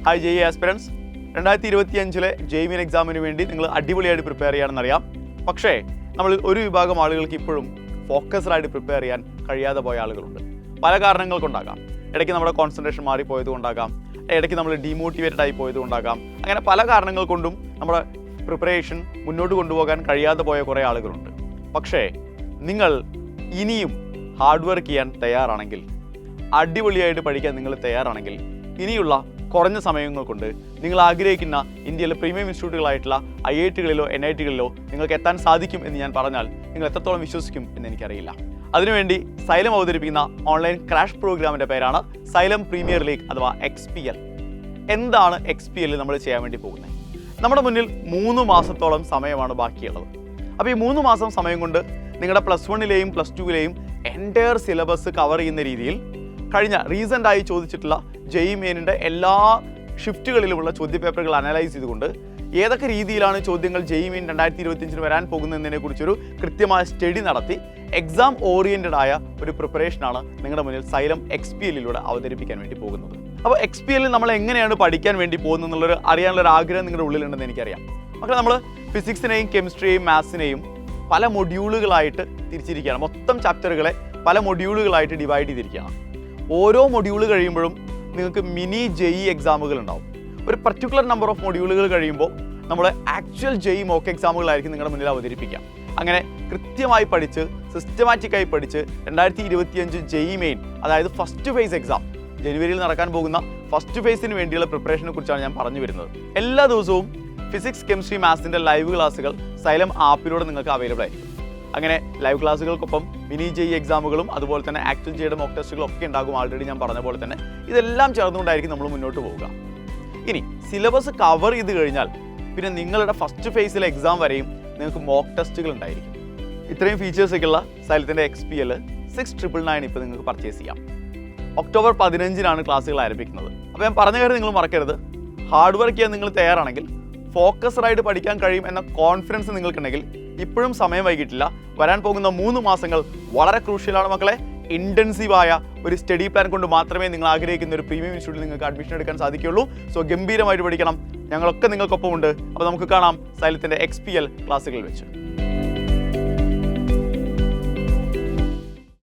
Hi JEE aspirants. 2025 JEE എക്സാമിന് വേണ്ടി നിങ്ങൾ അടിപൊളിയായിട്ട് പ്രിപ്പയർ ചെയ്യാമെന്നറിയാം. പക്ഷേ നമ്മൾ ഒരു വിഭാഗം ആളുകൾക്ക് ഇപ്പോഴും ഫോക്കസ്ഡായിട്ട് പ്രിപ്പയർ ചെയ്യാൻ കഴിയാതെ പോയ ആളുകളുണ്ട്. പല കാരണങ്ങൾ കൊണ്ടാകാം. ഇടയ്ക്ക് നമ്മുടെ കോൺസെൻട്രേഷൻ മാറിപ്പോയത് കൊണ്ടാകാം, ഇടയ്ക്ക് നമ്മൾ ഡീമോട്ടിവേറ്റഡ് ആയി പോയത് കൊണ്ടാകാം. അങ്ങനെ പല കാരണങ്ങൾ കൊണ്ടും നമ്മുടെ പ്രിപ്പറേഷൻ മുന്നോട്ട് കൊണ്ടുപോകാൻ കഴിയാതെ പോയ കുറേ ആളുകളുണ്ട്. പക്ഷേ നിങ്ങൾ ഇനിയും ഹാർഡ് വർക്ക് ചെയ്യാൻ തയ്യാറാണെങ്കിൽ, അടിപൊളിയായിട്ട് പഠിക്കാൻ നിങ്ങൾ തയ്യാറാണെങ്കിൽ, ഇനിയുള്ള കുറഞ്ഞ സമയങ്ങൾ കൊണ്ട് നിങ്ങൾ ആഗ്രഹിക്കുന്ന ഇന്ത്യയിലെ പ്രീമിയം ഇൻസ്റ്റിറ്റ്യൂട്ടുകളായിട്ടുള്ള IITകളിലോ NITകളിലോ നിങ്ങൾക്ക് എത്താൻ സാധിക്കും എന്ന് ഞാൻ പറഞ്ഞാൽ നിങ്ങൾ എത്രത്തോളം വിശ്വസിക്കും എന്ന് എനിക്കറിയില്ല. അതിനുവേണ്ടി സൈലം അവതരിപ്പിക്കുന്ന ഓൺലൈൻ ക്രാഷ് പ്രോഗ്രാമിൻ്റെ പേരാണ് സൈലം പ്രീമിയർ ലീഗ് അഥവാ XPL. എന്താണ് XPL നമ്മൾ ചെയ്യാൻ വേണ്ടി പോകുന്നത്? നമ്മുടെ മുന്നിൽ 3 മാസത്തോളം സമയമാണ് ബാക്കിയുള്ളത്. അപ്പോൾ ഈ 3 മാസം സമയം കൊണ്ട് നിങ്ങളുടെ +1ലെയും +2ലെയും എൻറ്റയർ സിലബസ് കവർ ചെയ്യുന്ന രീതിയിൽ കഴിഞ്ഞ റീസെൻ്റായി ചോദിച്ചിട്ടുള്ള ജെഇ മെയിനിൻ്റെ എല്ലാ ഷിഫ്റ്റുകളിലുമുള്ള ചോദ്യപേപ്പറുകൾ അനലൈസ് ചെയ്തുകൊണ്ട് ഏതൊക്കെ രീതിയിലാണ് ചോദ്യങ്ങൾ ജെഇ മെയിൻ 2025 വരാൻ പോകുന്നതിനെക്കുറിച്ചൊരു കൃത്യമായ സ്റ്റഡി നടത്തി എക്സാം ഓറിയൻറ്റഡ് ആയ ഒരു പ്രിപ്പറേഷനാണ് നിങ്ങളുടെ മുന്നിൽ സൈലം XPLലൂടെ അവതരിപ്പിക്കാൻ വേണ്ടി പോകുന്നത്. അപ്പോൾ XPLൽ നമ്മൾ എങ്ങനെയാണ് പഠിക്കാൻ വേണ്ടി പോകുന്നത് എന്നുള്ളൊരു അറിയാനുള്ളൊരു ആഗ്രഹം നിങ്ങളുടെ ഉള്ളിലുണ്ടെന്ന് എനിക്കറിയാം. പക്ഷേ നമ്മൾ ഫിസിക്സിനെയും കെമിസ്ട്രിയെയും മാത്സിനെയും പല മൊഡ്യൂളുകളായിട്ട് തിരിച്ചിരിക്കുകയാണ്. മൊത്തം ചാപ്റ്ററുകളെ പല മൊഡ്യൂളുകളായിട്ട് ഡിവൈഡ് ചെയ്തിരിക്കുകയാണ്. ഓരോ മൊഡ്യൂൾ കഴിയുമ്പോഴും നിങ്ങൾക്ക് മിനി ജെഇ എക്സാമുകൾ ഉണ്ടാവും. ഒരു പർട്ടിക്കുലർ നമ്പർ ഓഫ് മൊഡ്യൂളുകൾ കഴിയുമ്പോൾ നമ്മുടെ ആക്ച്വൽ ജെഇ മോക്ക് എക്സാമുകളായിരിക്കും നിങ്ങളുടെ മുന്നിൽ അവതരിപ്പിക്കാം. അങ്ങനെ കൃത്യമായി പഠിച്ച് സിസ്റ്റമാറ്റിക്കായി പഠിച്ച് 2025 ജെഇ മെയിൻ, അതായത് ഫസ്റ്റ് ഫേസ് എക്സാം, ജനുവരിയിൽ നടക്കാൻ പോകുന്ന ഫസ്റ്റ് ഫേസിന് വേണ്ടിയുള്ള പ്രിപ്പറേഷനെ കുറിച്ചാണ് ഞാൻ പറഞ്ഞു വരുന്നത്. എല്ലാ ദിവസവും ഫിസിക്സ് കെമിസ്ട്രി മാത്സിൻ്റെ ലൈവ് ക്ലാസ്സുകൾ സൈലം ആപ്പിലൂടെ നിങ്ങൾക്ക് അവൈലബിൾ ആയിരിക്കും. അങ്ങനെ ലൈവ് ക്ലാസ്സുകൾക്കൊപ്പം മിനി ജെഇ എക്സാമുകളും അതുപോലെ തന്നെ ആക്ച്വൽ ജെയുടെ മോക്ക് ടെസ്റ്റുകളും ഒക്കെ ഉണ്ടാകും. ആൾറെഡി ഞാൻ പറഞ്ഞ പോലെ തന്നെ ഇതെല്ലാം ചേർന്നുകൊണ്ടായിരിക്കും നമ്മൾ മുന്നോട്ട് പോവുക. ഇനി സിലബസ് കവർ ചെയ്ത് കഴിഞ്ഞാൽ പിന്നെ നിങ്ങളുടെ ഫസ്റ്റ് ഫേസിലെ എക്സാം വരെയും നിങ്ങൾക്ക് മോക്ക് ടെസ്റ്റുകൾ ഉണ്ടായിരിക്കും. ഇത്രയും ഫീച്ചേഴ്സൊക്കെയുള്ള സൈലത്തിൻ്റെ XPL 6999 ഇപ്പോൾ നിങ്ങൾക്ക് പർച്ചേസ് ചെയ്യാം. ഒക്ടോബർ 15-നാണ് ക്ലാസ്സുകൾ ആരംഭിക്കുന്നത്. അപ്പോൾ ഞാൻ പറഞ്ഞ കാര്യം നിങ്ങൾ മറക്കരുത്. ഹാർഡ് വർക്ക് ചെയ്യാൻ നിങ്ങൾ തയ്യാറാണെങ്കിൽ, ഫോക്കസ്ഡായിട്ട് പഠിക്കാൻ കഴിയും എന്ന കോൺഫിഡൻസ് നിങ്ങൾക്കുണ്ടെങ്കിൽ ഇപ്പോഴും സമയം വൈകിട്ടില്ല. വരാൻ പോകുന്ന 3 മാസങ്ങൾ വളരെ ക്രൂഷ്യലാണ് മക്കളെ. ഇൻറ്റൻസീവായ ഒരു സ്റ്റഡി പ്ലാൻ കൊണ്ട് മാത്രമേ നിങ്ങൾ ആഗ്രഹിക്കുന്ന ഒരു പ്രീമിയം ഇൻസ്റ്റിറ്റ്യൂട്ടിൽ നിങ്ങൾക്ക് അഡ്മിഷൻ എടുക്കാൻ സാധിക്കുകയുള്ളൂ. സോ ഗംഭീരമായിട്ട് പഠിക്കണം. ഞങ്ങളൊക്കെ നിങ്ങൾക്കൊപ്പമുണ്ട്. അപ്പോൾ നമുക്ക് കാണാം സൈലത്തിൻ്റെ XPL ക്ലാസ്സുകളിൽ വെച്ച്.